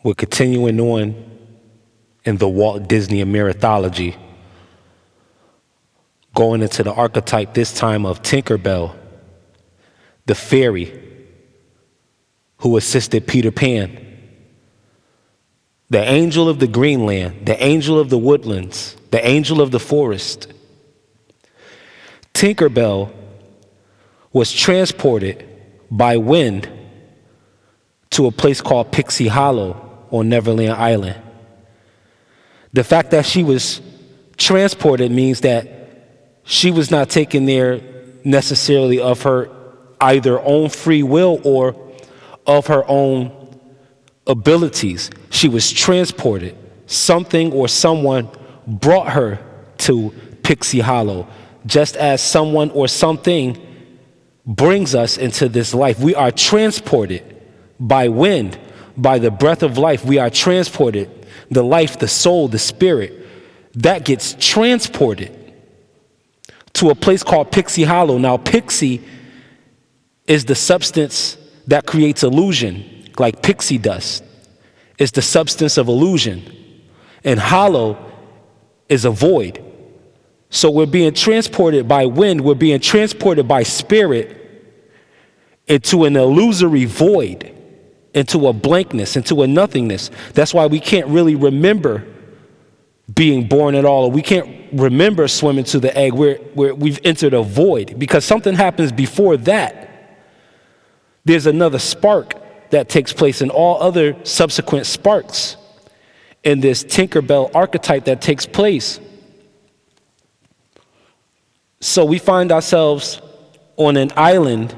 We're continuing on in the Walt Disney mythology, going into the archetype this time of Tinkerbell, the fairy who assisted Peter Pan, the angel of the Greenland, the angel of the woodlands, the angel of the forest. Tinkerbell was transported by wind to a place called Pixie Hollow on Neverland Island. The fact that she was transported means that she was not taken there necessarily of her either own free will or of her own abilities. She was transported. Something or someone brought her to Pixie Hollow, just as someone or something brings us into this life. We are transported by wind, by the breath of life. We are transported. The life, the soul, the spirit, that gets transported to a place called Pixie Hollow. Now, pixie is the substance that creates illusion, like pixie dust. It's the substance of illusion. And hollow is a void. So we're being transported by wind, we're being transported by spirit into an illusory void, into a blankness, into a nothingness. That's why we can't really remember being born at all. Or we can't remember swimming to the egg. We've entered a void because something happens before that. There's another spark that takes place, and all other subsequent sparks in this Tinkerbell archetype that takes place. So we find ourselves on an island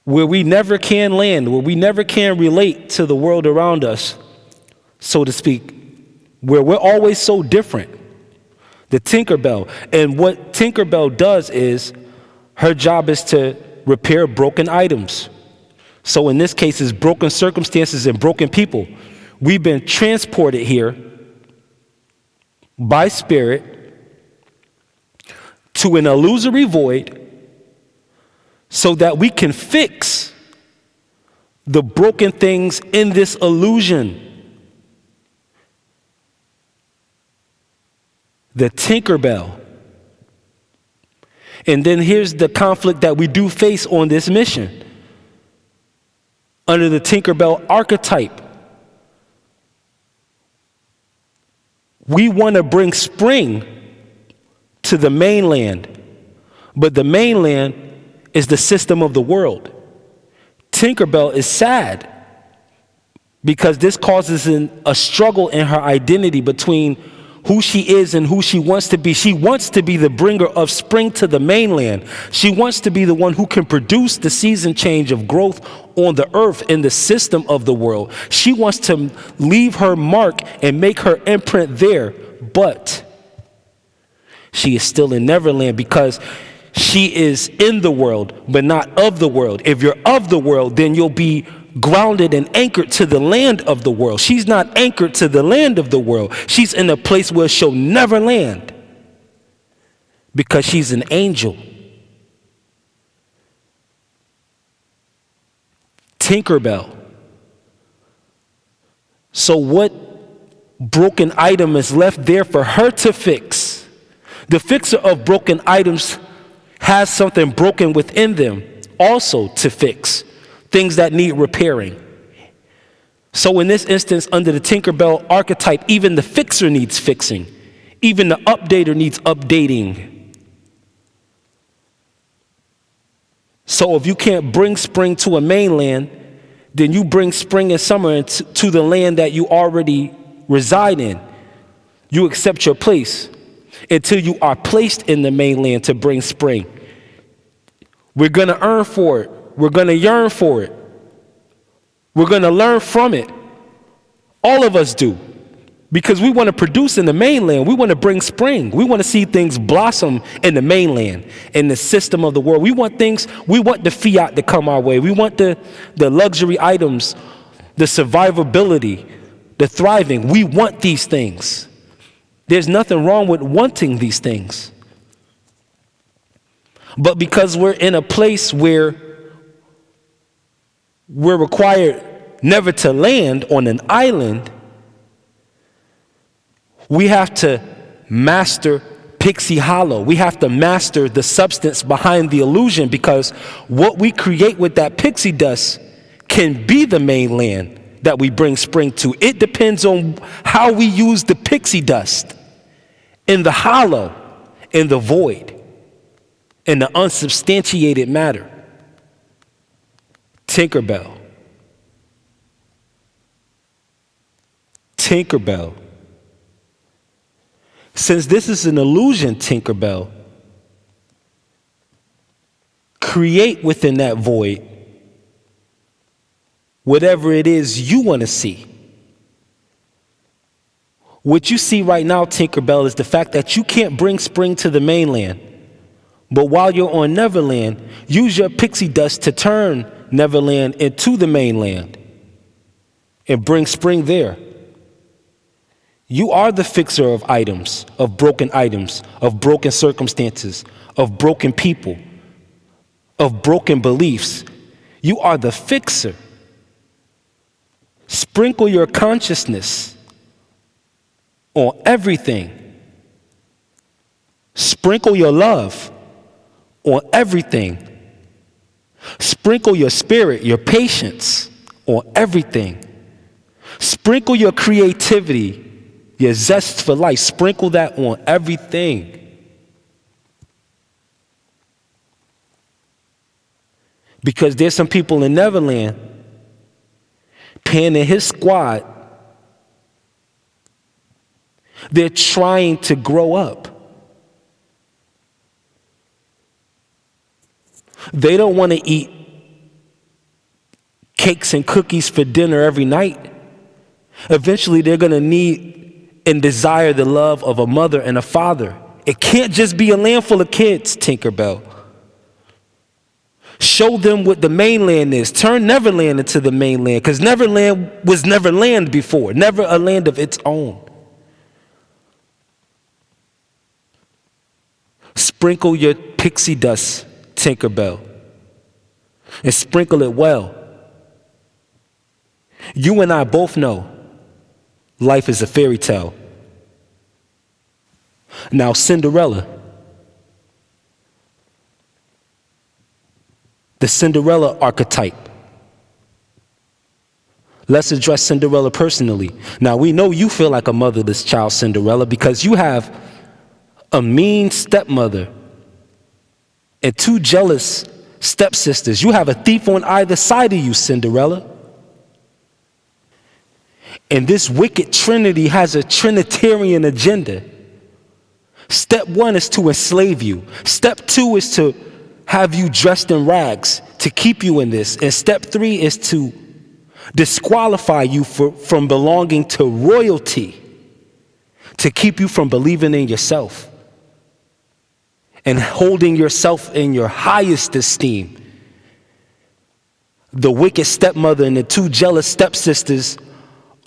where we never can land, where we never can relate to the world around us, so to speak, where we're always so different. The Tinkerbell. And what Tinkerbell does is her job is to repair broken items. So in this case, it's broken circumstances and broken people. We've been transported here by spirit to an illusory void so that we can fix the broken things in this illusion. The Tinkerbell. And then here's the conflict that we do face on this mission. Under the Tinkerbell archetype, we want to bring spring to the mainland, but the mainland is the system of the world. Tinkerbell is sad because this causes a struggle in her identity between who she is and who she wants to be. She wants to be the bringer of spring to the mainland. She wants to be the one who can produce the season change of growth on the earth in the system of the world. She wants to leave her mark and make her imprint there, but she is still in Neverland because she is in the world, but not of the world. If you're of the world, then you'll be grounded and anchored to the land of the world. She's not anchored to the land of the world. She's in a place where she'll never land because she's an angel. Tinkerbell. So what broken item is left there for her to fix? The fixer of broken items has something broken within them also to fix. Things that need repairing. So in this instance, under the Tinkerbell archetype, even the fixer needs fixing. Even the updater needs updating. So if you can't bring spring to a mainland, then you bring spring and summer to the land that you already reside in. You accept your place until you are placed in the mainland to bring spring. We're going to earn for it. We're going to yearn for it. We're going to learn from it. All of us do. Because we want to produce in the mainland. We want to bring spring. We want to see things blossom in the mainland, in the system of the world. We want the fiat to come our way. We want the luxury items, the survivability, the thriving. We want these things. There's nothing wrong with wanting these things. But because we're in a place where we're required never to land on an island, we have to master Pixie Hollow. We have to master the substance behind the illusion, because what we create with that pixie dust can be the mainland that we bring spring to. It depends on how we use the pixie dust in the hollow, in the void, in the unsubstantiated matter. Tinkerbell. Tinkerbell. Since this is an illusion, Tinkerbell, create within that void whatever it is you want to see. What you see right now, Tinkerbell, is the fact that you can't bring spring to the mainland. But while you're on Neverland, use your pixie dust to turn Neverland into the mainland and bring spring there. You are the fixer of items, of broken circumstances, of broken people, of broken beliefs. You are the fixer. Sprinkle your consciousness on everything. Sprinkle your love on everything. Sprinkle your spirit, your patience on everything. Sprinkle your creativity, your zest for life. Sprinkle that on everything. Because there's some people in Neverland, Pan and his squad, they're trying to grow up. They don't want to eat cakes and cookies for dinner every night. Eventually, they're going to need and desire the love of a mother and a father. It can't just be a land full of kids, Tinkerbell. Show them what the mainland is. Turn Neverland into the mainland, because Neverland was never land before, never a land of its own. Sprinkle your pixie dust, Tinkerbell, and sprinkle it well. You and I both know life is a fairy tale. Now, Cinderella. The Cinderella archetype. Let's address Cinderella personally. Now, we know you feel like a motherless child, Cinderella, because you have a mean stepmother and two jealous stepsisters. You have a thief on either side of you, Cinderella. And this wicked trinity has a trinitarian agenda. Step one is to enslave you. Step two is to have you dressed in rags to keep you in this. And step three is to disqualify you from belonging to royalty, to keep you from believing in yourself and holding yourself in your highest esteem. The wicked stepmother and the two jealous stepsisters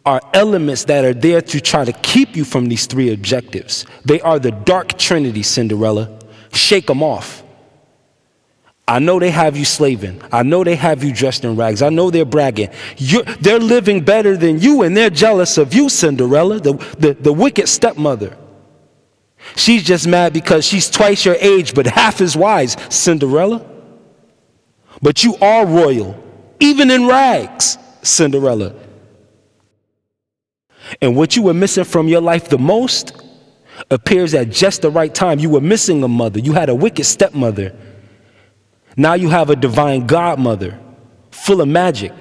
are elements that are there to try to keep you from these three objectives. They are the dark trinity, Cinderella. Shake them off. I know they have you slaving. I know they have you dressed in rags. I know they're bragging. They're living better than you, and they're jealous of you, Cinderella, the wicked stepmother. She's just mad because she's twice your age but half as wise, Cinderella. But you are royal, even in rags, Cinderella. And what you were missing from your life the most appears at just the right time. You were missing a mother. You had a wicked stepmother. Now you have a divine godmother full of magic.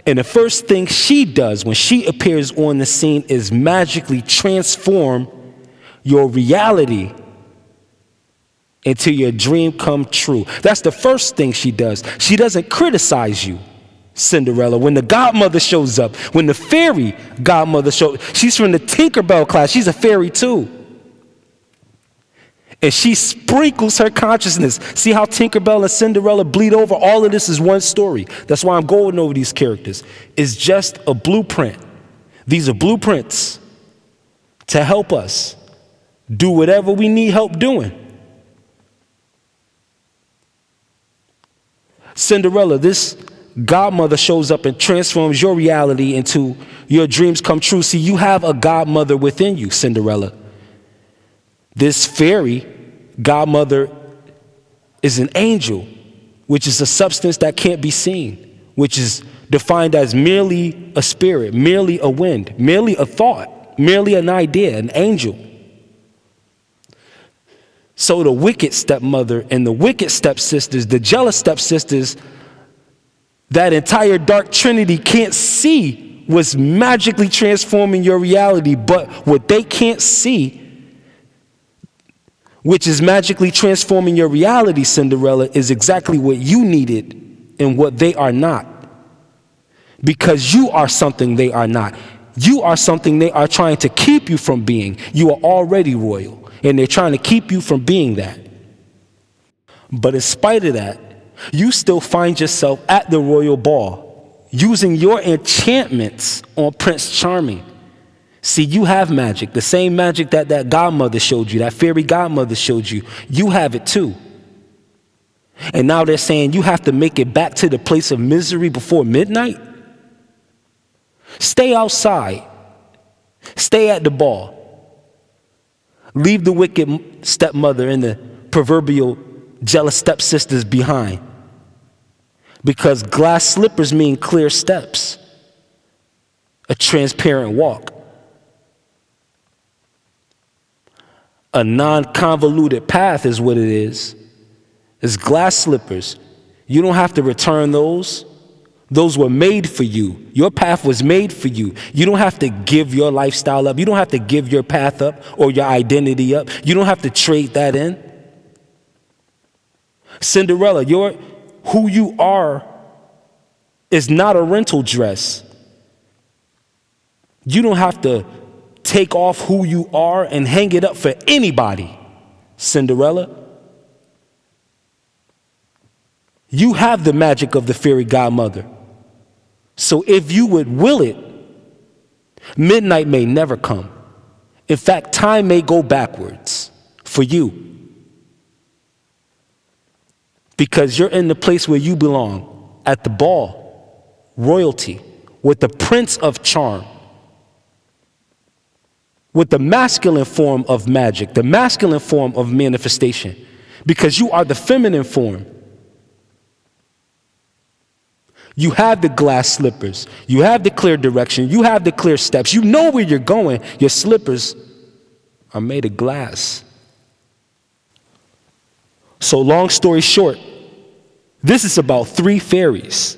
And the first thing she does when she appears on the scene is magically transform your reality into your dream come true. That's the first thing she does. She doesn't criticize you, Cinderella. When the godmother shows up, when the fairy godmother shows, she's from the Tinkerbell class. She's a fairy too. And she sprinkles her consciousness. See how Tinkerbell and Cinderella bleed over? All of this is one story. That's why I'm going over these characters. It's just a blueprint. These are blueprints to help us do whatever we need help doing. Cinderella, this godmother shows up and transforms your reality into your dreams come true. See, you have a godmother within you, Cinderella. This fairy godmother is an angel, which is a substance that can't be seen, which is defined as merely a spirit, merely a wind, merely a thought, merely an idea, an angel. So the wicked stepmother and the wicked stepsisters, the jealous stepsisters, that entire dark trinity can't see what's magically transforming your reality, but what they can't see, which is magically transforming your reality, Cinderella, is exactly what you needed and what they are not. Because you are something they are not. You are something they are trying to keep you from being. You are already royal, and they're trying to keep you from being that. But in spite of that, you still find yourself at the royal ball, using your enchantments on Prince Charming. See, you have magic, the same magic that godmother showed you, that fairy godmother showed you. You have it too. And now they're saying you have to make it back to the place of misery before midnight? Stay outside. Stay at the ball. Leave the wicked stepmother and the proverbial jealous stepsisters behind. Because glass slippers mean clear steps, a transparent walk. A non-convoluted path is what it is. It's glass slippers. You don't have to return those. Those were made for you. Your path was made for you. You don't have to give your lifestyle up. You don't have to give your path up or your identity up. You don't have to trade that in. Cinderella, who you are is not a rental dress. You don't have to take off who you are and hang it up for anybody, Cinderella. You have the magic of the fairy godmother. So if you would will it, midnight may never come. In fact, time may go backwards for you. Because you're in the place where you belong, at the ball, royalty, with the prince of charm, with the masculine form of magic, the masculine form of manifestation, because you are the feminine form. You have the glass slippers. You have the clear direction. You have the clear steps. You know where you're going. Your slippers are made of glass. So long story short, this is about 3 fairies